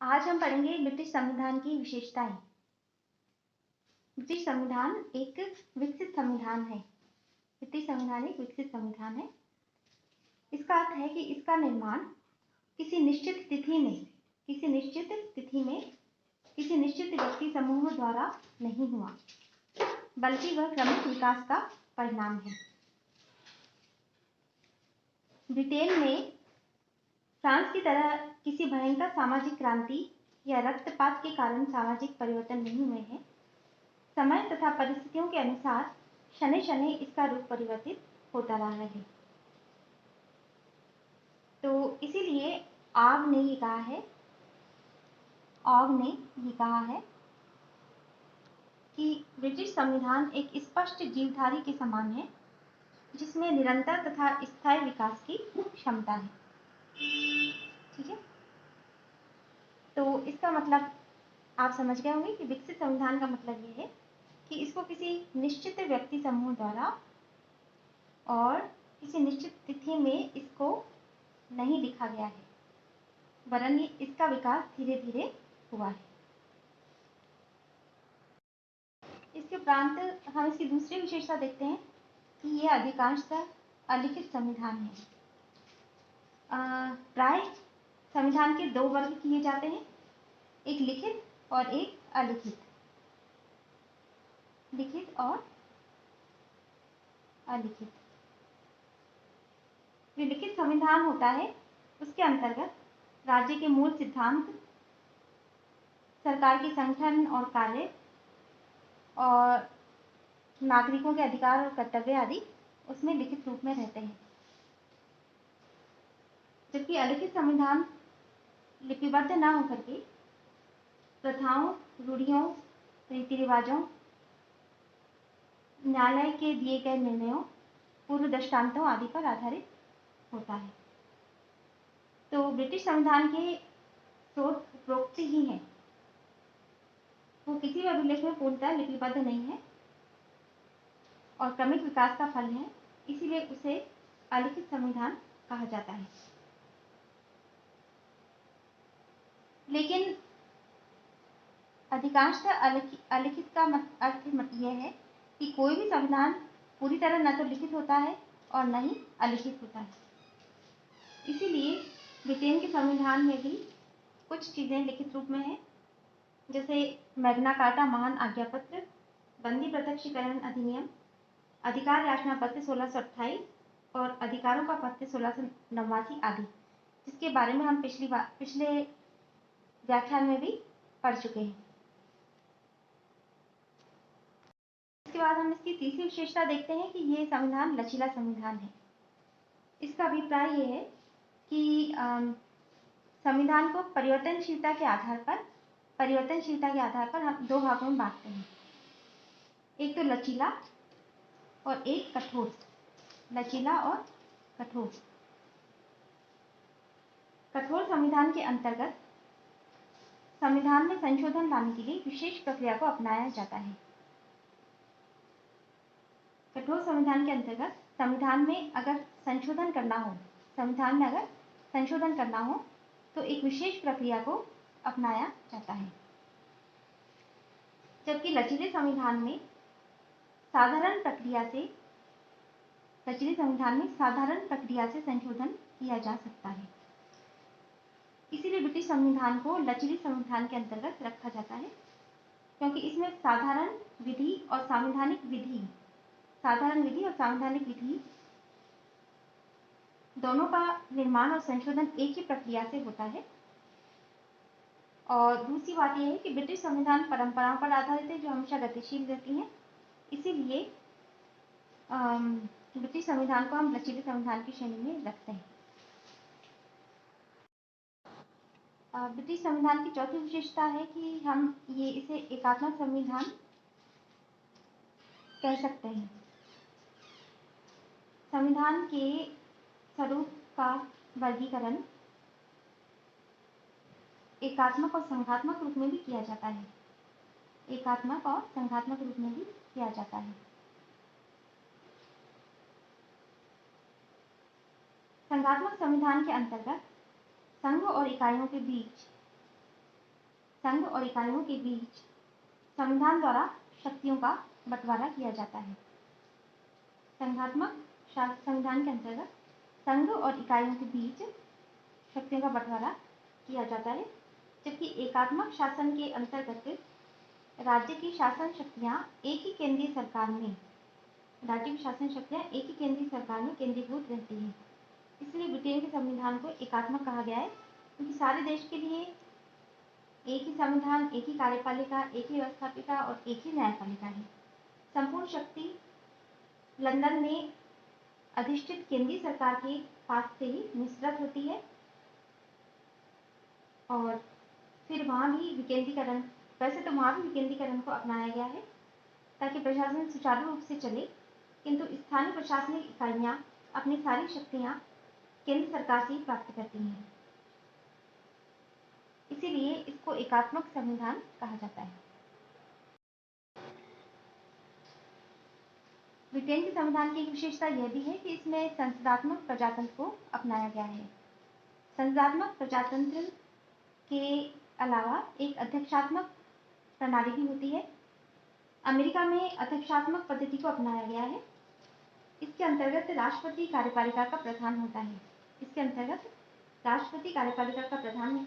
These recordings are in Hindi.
आज हम पढ़ेंगे ब्रिटिश संविधान की विशेषताएं। ब्रिटिश संविधान एक विकसित संविधान है। ब्रिटिश संविधान एक विकसित संविधान है। इसका अर्थ है कि इसका निर्माण किसी निश्चित तिथि में किसी निश्चित व्यक्ति समूह द्वारा नहीं हुआ, बल्कि वह क्रमिक विकास का परिणाम है। ब्रिटेन में फ्रांस की तरह किसी भयंकर सामाजिक क्रांति या रक्तपात के कारण सामाजिक परिवर्तन नहीं हुए हैं। समय तथा परिस्थितियों के अनुसार शनै शनै इसका रूप परिवर्तित होता रहा है। तो इसीलिए ऑग ने ये कहा है कि ब्रिटिश संविधान एक स्पष्ट जीवधारी के समान है, जिसमें निरंतर तथा स्थायी विकास की क्षमता है। ठीक है, तो इसका मतलब आप समझ गए होंगे कि विकसित संविधान का मतलब ये है कि इसको किसी निश्चित व्यक्ति समूह द्वारा और किसी निश्चित तिथि में इसको नहीं लिखा गया है, वरन इसका विकास धीरे धीरे हुआ है। इसके उपरांत हम इसकी दूसरी विशेषता देखते हैं कि यह अधिकांशतः अलिखित संविधान है। प्राय संविधान के दो वर्ग किए जाते हैं, एक लिखित और एक अलिखित। लिखित और अलिखित। जो लिखित संविधान होता है उसके अंतर्गत राज्य के मूल सिद्धांत, सरकार के संगठन और कार्य और नागरिकों के अधिकार और कर्तव्य आदि उसमें लिखित रूप में रहते हैं। जबकि अलिखित संविधान लिपिबद्ध न होकर के प्रथाओं, रूढ़ियों, रीति रिवाजों, न्यायालय के दिए गए निर्णयों, पूर्व दृष्टांतों आदि पर आधारित होता है। तो ब्रिटिश संविधान के स्रोत उपरोक्त ही हैं। वो किसी भी अभिलेख में पूर्णतः लिपिबद्ध नहीं है और क्रमिक विकास का फल है, इसीलिए उसे अलिखित संविधान कहा जाता है। लेकिन अधिकांशतः अलिखित का अर्थ यह है कि कोई भी संविधान पूरी तरह न तो लिखित होता है और न ही अलिखित होता है। इसीलिए ब्रिटेन के संविधान में भी कुछ चीजें लिखित रूप में हैं, जैसे मैग्ना कार्टा महान आज्ञा पत्र, बंदी प्रत्यक्षीकरण अधिनियम, अधिकार याचना पत्र 1628 और अधिकारों का पत्र 1689 आदि, जिसके बारे में हम पिछले व्याख्यान में भी पढ़ चुके हैं। इसके बाद हम इसकी तीसरी विशेषता देखते हैं कि ये संविधान लचीला संविधान है। इसका अभिप्राय ये है कि संविधान को परिवर्तनशीलता के आधार पर हम दो भागों में बांटते हैं, एक तो लचीला और एक कठोर। लचीला और कठोर। कठोर संविधान के अंतर्गत संविधान में संशोधन लाने के लिए विशेष प्रक्रिया को अपनाया जाता है। कठोर संविधान के अंतर्गत संविधान में अगर संशोधन करना हो तो एक विशेष प्रक्रिया को अपनाया जाता है। जबकि लचीले संविधान में साधारण प्रक्रिया से संशोधन किया जा सकता है। इसीलिए ब्रिटिश संविधान को लचीले संविधान के अंतर्गत रखा जाता है, क्योंकि इसमें साधारण विधि और सांवैधानिक विधि दोनों का निर्माण और संशोधन एक ही प्रक्रिया से होता है। और दूसरी बात यह है कि ब्रिटिश संविधान परंपराओं पर आधारित है, जो हमेशा गतिशील रहती हैं। इसीलिए ब्रिटिश संविधान को हम लचीले संविधान की श्रेणी में रखते हैं। ब्रिटिश संविधान की चौथी विशेषता है कि हम इसे एकात्मक संविधान कह सकते हैं। संविधान के स्वरूप का वर्गीकरण एकात्मक और संघात्मक रूप में भी किया जाता है। संघात्मक संविधान के अंतर्गत संघ और इकाइयों के बीच संघ और इकाइयों के बीच संविधान द्वारा शक्तियों का बंटवारा किया जाता है। संघात्मक संविधान के अंतर्गत संघ और इकाइयों के बीच शक्तियों का बंटवारा किया जाता है, जबकि एकात्मक शासन के अंतर्गत राज्य की शासन शक्तियां एक ही केंद्रीय सरकार में केंद्रीभूत रहती हैं। इसलिए ब्रिटेन के संविधान को एकात्मक कहा गया है, क्योंकि सारे देश के लिए एक ही संविधान, एक ही कार्यपालिका, एक ही व्यवस्थापिका और एक ही न्यायपालिका है। संपूर्ण शक्ति लंदन में अधिष्ठित केंद्रीय सरकार के पास से ही निःसृत होती है और फिर वहाँ भी विकेंद्रीकरण को अपनाया गया है ताकि प्रशासन सुचारू रूप से चले, किंतु स्थानीय प्रशासनिक इकाइयां अपनी सारी शक्तियां केंद्र सरकार से ही प्राप्त करती हैं। इसीलिए इसको एकात्मक संविधान कहा जाता है। ब्रिटेन के संविधान की एक विशेषता यह भी है कि इसमें संसदात्मक प्रजातंत्र को अपनाया गया है। संसदात्मक प्रजातंत्र के अलावा एक अध्यक्षात्मक प्रणाली भी होती है। अमेरिका में अध्यक्षात्मक पद्धति को अपनाया गया है। इसके अंतर्गत राष्ट्रपति कार्यपालिका का प्रधान होता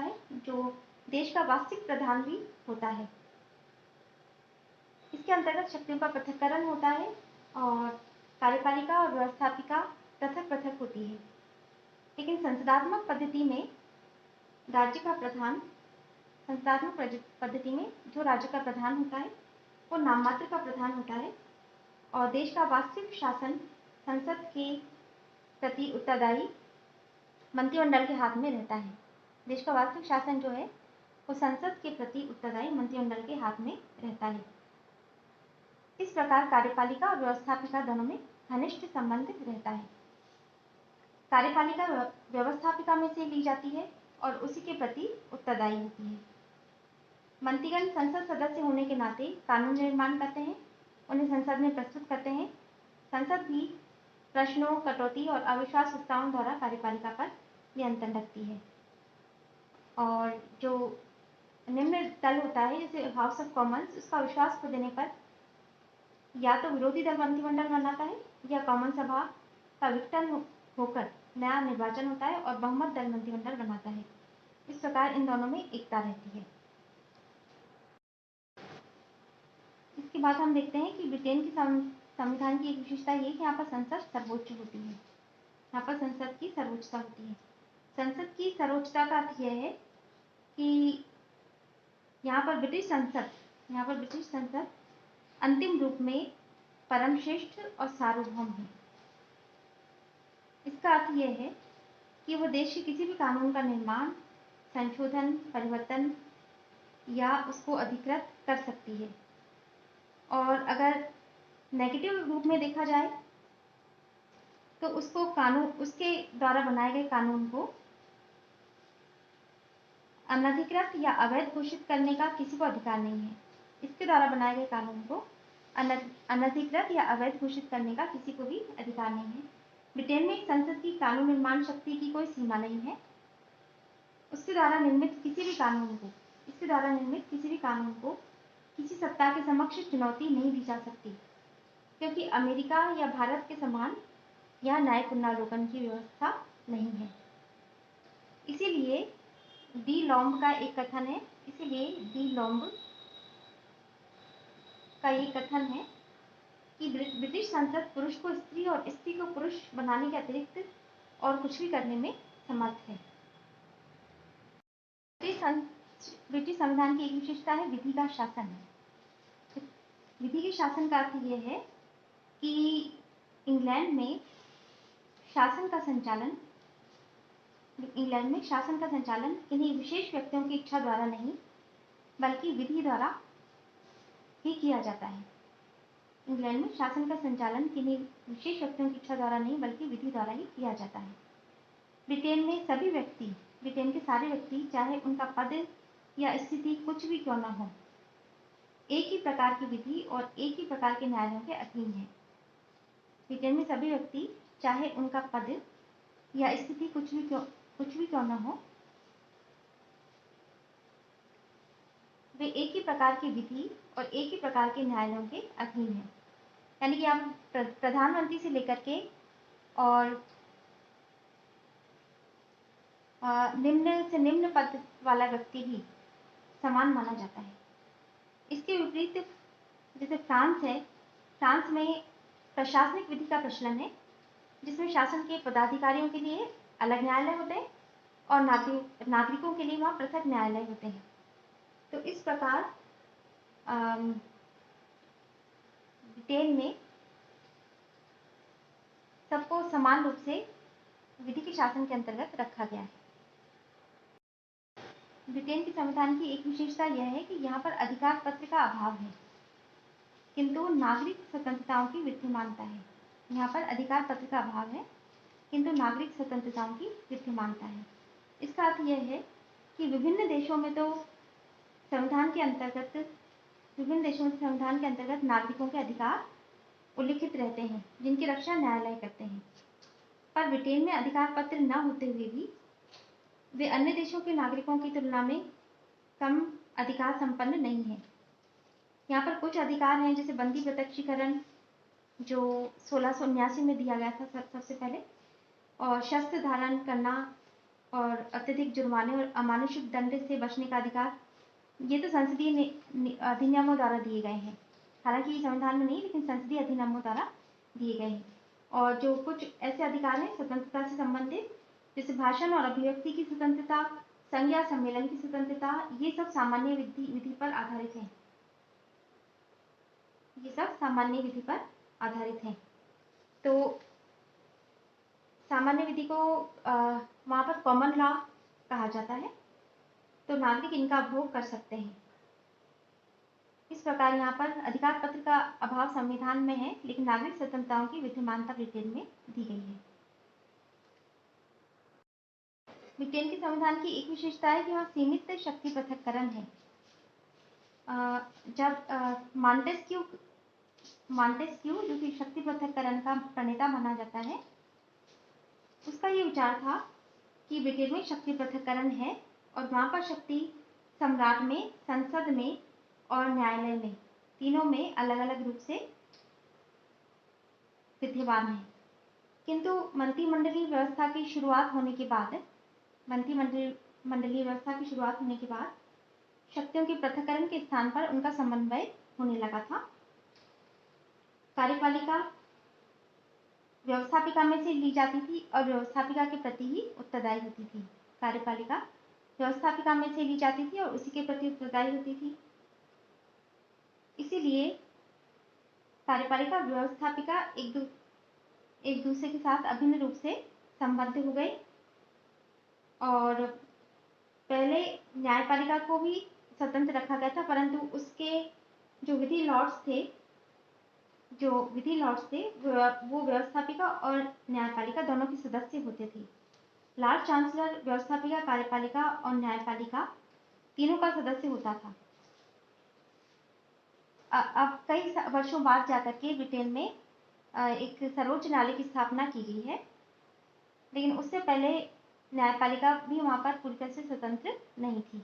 है, जो देश का वास्तविक प्रधान भी होता है। इसके अंतर्गत शक्तियों का पृथक्करण होता है और कार्यपालिका और व्यवस्थापिका पृथक पृथक होती है। लेकिन संसदात्मक पद्धति में जो राज्य का प्रधान होता है वो नाममात्र का प्रधान होता है और देश का वास्तविक शासन संसद के प्रति उत्तरदायी मंत्रिमंडल के हाथ में रहता है। देश का वास्तविक शासन जो है वो संसद के प्रति उत्तरदायी मंत्रिमंडल के हाथ में रहता है। इस प्रकार कार्यपालिका और व्यवस्थापिका दोनों में घनिष्ठ संबंध रहता है। कार्यपालिका व्यवस्थापिका में से ली जाती है और उसी के प्रति उत्तरदायी होती है। मंत्रीगण संसद सदस्य होने के नाते कानून निर्माण करते हैं, उन्हें संसद में प्रस्तुत करते हैं। संसद भी प्रश्नों, कटौती और अविश्वास प्रस्तावों द्वारा कार्यपालिका पर नियंत्रण रखती है। और जो निम्न दल होता है जैसे हाउस ऑफ कॉमन्स, उसका विश्वास खो देने पर या तो विरोधी दल मंत्रिमंडल बनाता है या कॉमन सभा का विघटन होकर नया निर्वाचन होता है और बहुमत दल मंत्रिमंडल बनाता है। इस प्रकार इन दोनों में एकता रहती है। इसके बाद हम देखते हैं कि ब्रिटेन के संविधान की एक विशेषता ये कि यहाँ पर संसद सर्वोच्च होती है। यहाँ पर संसद की सर्वोच्चता होती है। संसद की सर्वोच्चता का अर्थ यह है कि यहाँ पर ब्रिटिश संसद अंतिम रूप में परम श्रेष्ठ और सार्वभौम है। इसका अर्थ यह है कि वो देश के किसी भी कानून का निर्माण, संशोधन, परिवर्तन या उसको अधिकृत कर सकती है। और अगर नेगेटिव रूप में देखा जाए तो उसके द्वारा बनाए गए कानून को अनधिकृत या अवैध घोषित करने का किसी को अधिकार नहीं है। इसके द्वारा बनाए गए कानून को अनधिकृत या अवैध घोषित करने का किसी को भी अधिकार नहीं है। ब्रिटेन में संसद की कानून निर्माण शक्ति की कोई सीमा नहीं है। इसके द्वारा निर्मित किसी भी कानून को किसी सत्ता के समक्ष चुनौती नहीं दी जा सकती, क्योंकि अमेरिका या भारत के समान यहाँ न्यायिक पुनरावलोकन की व्यवस्था नहीं है। इसीलिए डी लॉम्ब का एक कथन है कि ब्रिटिश संसद पुरुष को स्त्री और स्त्री को पुरुष बनाने के अतिरिक्त और कुछ भी करने में समर्थ है। ब्रिटिश संविधान की एक विशेषता है विधि का शासन। विधि के शासन का अर्थ यह है कि इंग्लैंड में शासन का संचालन किन्हीं विशेष व्यक्तियों की इच्छा द्वारा नहीं बल्कि विधि द्वारा ही किया जाता है। इंग्लैंड में शासन का संचालन किन्हीं विशेष व्यक्तियों की इच्छा द्वारा नहीं बल्कि विधि द्वारा ही किया जाता है। ब्रिटेन के सारे व्यक्ति, चाहे उनका पद या स्थिति कुछ भी क्यों न हो, एक ही प्रकार की विधि और एक ही प्रकार के न्यायालयों के अधीन है। ब्रिटेन में सभी व्यक्ति, चाहे उनका पद या स्थिति कुछ भी क्यों न हो, वे एक ही प्रकार की विधि और एक ही प्रकार के न्यायालयों के अधीन हैं। यानी कि आप प्रधानमंत्री से लेकर के और निम्न से निम्न पद वाला व्यक्ति भी समान माना जाता है। इसके विपरीत जैसे फ्रांस है, फ्रांस में प्रशासनिक विधि का प्रचलन है, जिसमें शासन के पदाधिकारियों के लिए अलग न्यायालय होते हैं और नागरिकों के लिए वहाँ पृथक न्यायालय होते हैं। तो इस प्रकार ब्रिटेन में सबको समान रूप से विधि के शासन के अंतर्गत रखा गया है। ब्रिटेन के संविधान की एक विशेषता यह है कि यहाँ पर अधिकार पत्र का अभाव है, किंतु नागरिक स्वतंत्रताओं की विद्यमानता है। यहाँ पर अधिकार पत्र का अभाव है, किंतु नागरिक स्वतंत्रताओं की विद्यमानता है। इसका अर्थ यह है कि विभिन्न देशों में संविधान के अंतर्गत नागरिकों के अधिकार उल्लिखित रहते हैं, जिनकी रक्षा न्यायालय करते हैं। पर ब्रिटेन में अधिकार पत्र न होते हुए भी वे अन्य देशों के नागरिकों की तुलना में कम अधिकार संपन्न नहीं है। यहाँ पर कुछ अधिकार हैं, जैसे बंदी प्रत्यक्षीकरण जो 1679 में दिया गया था सबसे पहले, और शस्त्र धारण करना और अत्यधिक जुर्माने और अमानुषिक दंड से बचने का अधिकार। ये तो संसदीय अधिनियमों द्वारा दिए गए हैं, हालांकि ये संविधान में नहीं, लेकिन संसदीय अधिनियमों द्वारा दिए गए हैं। और जो कुछ ऐसे अधिकार हैं स्वतंत्रता से संबंधित, जैसे भाषण और अभिव्यक्ति की स्वतंत्रता, संघ या सम्मेलन की स्वतंत्रता, ये सब सामान्य विधि पर आधारित हैं। ये सब सामान्य विधि पर आधारित हैं। तो सामान्य विधि को वहाँ पर कॉमन लॉ कहा जाता है, तो नागरिक इनका उपभोग कर सकते हैं। इस प्रकार यहाँ पर अधिकार पत्र का अभाव संविधान में है, लेकिन नागरिक स्वतंत्रताओं की विद्यमानता ब्रिटेन में दी गई है। ब्रिटेन के संविधान की एक विशेषता है कि वहाँ सीमित शक्ति पृथक्करण है। जब मॉन्टेस्क्यू जो कि शक्ति पृथक्करण का प्रणेता माना जाता है, उसका ये विचार था कि ब्रिटेन में शक्ति पृथक्करण है और वहाँ पर शक्ति सम्राट में, संसद में और न्यायालय में, तीनों में अलग अलग रूप से विद्यमान है। किंतु मंत्रिमंडलीय व्यवस्था की शुरुआत होने के बाद शक्तियों के पृथक्करण के स्थान पर उनका समन्वय होने लगा था। कार्यपालिका व्यवस्थापिका में से ली जाती थी और व्यवस्थापिका के प्रति ही उत्तरदायी होती थी। कार्यपालिका व्यवस्थापिका में से ली जाती थी और उसी के प्रति उत्तरदायी होती थी। इसीलिए कार्यपालिका व्यवस्थापिका एक दूसरे के साथ अभिन्न रूप से संबद्ध हो गई और पहले न्यायपालिका को भी स्वतंत्र रखा गया था, परंतु उसके जो विधि लॉर्ड्स थे वो व्यवस्थापिका और न्यायपालिका दोनों के सदस्य होते थे। लॉर्ड चांसलर व्यवस्थापिका, कार्यपालिका और न्यायपालिका तीनों का सदस्य होता था। अब कई वर्षों बाद जाकर के ब्रिटेन में एक सर्वोच्च न्यायालय की स्थापना की गई है, लेकिन उससे पहले न्यायपालिका भी वहाँ पर पूरी तरह से स्वतंत्र नहीं थी।